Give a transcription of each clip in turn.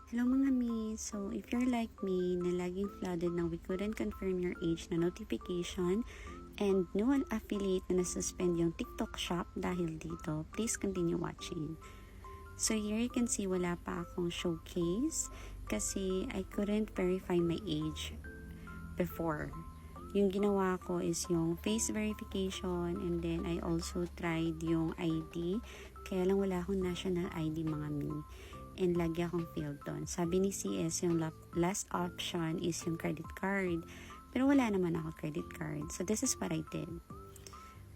Hello mga mi! So, if you're like me na laging flooded ng we couldn't confirm your age na notification and new affiliate na nasuspend yung TikTok shop dahil dito, please continue watching. So, here you can see wala pa akong showcase kasi I couldn't verify my age before. Yung ginawa ko is yung face verification and then I also tried yung ID. Kaya lang wala akong national ID mga mi. And lagi akong failed doon. Sabi ni CS, yung last option is yung credit card. Pero wala naman ako credit card. So, this is what I did.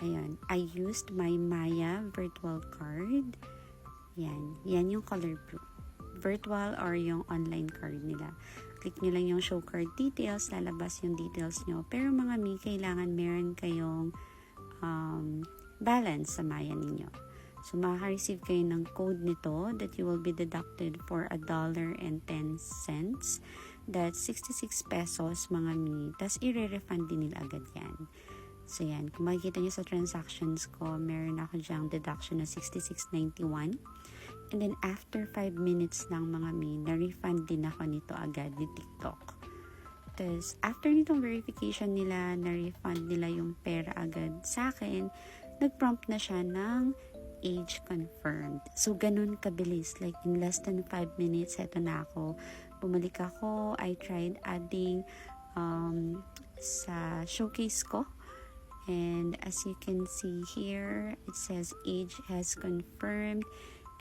Ayan. I used my Maya virtual card. Yan. Yan yung color blue. Virtual or yung online card nila. Click nyo lang yung show card details. Lalabas yung details nyo. Pero mga mi, kailangan meron kayong balance sa Maya ninyo. So, makaka-receive kayo ng code nito that you will be deducted for $1.10. That's 66 pesos mga mi. Tapos, i-refund din nila agad yan. So, yan. Kung makikita nyo sa transactions ko, meron ako dyang deduction na 66.91. And then, after 5 minutes lang mga mi, na-refund din ako nito agad ni TikTok. Tapos, after nitong verification nila, na-refund nila yung pera agad sa akin, nag-prompt na siya ng age confirmed. So, ganun kabilis. Like, in less than 5 minutes, eto na ako. Bumalik ako. I tried adding sa showcase ko. And as you can see here, it says age has confirmed.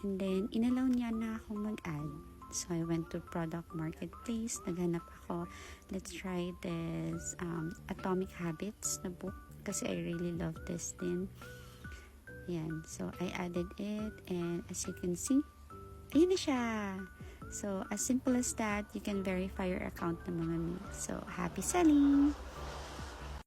And then, inalaw niya na ako mag-add. So, I went to product marketplace. Naghanap ako. Let's try this Atomic Habits na book. Kasi I really love this din. Yan. So, I added it. And as you can see, ayun na siya. So, as simple as that, you can verify your account ng mga mi. So, happy selling!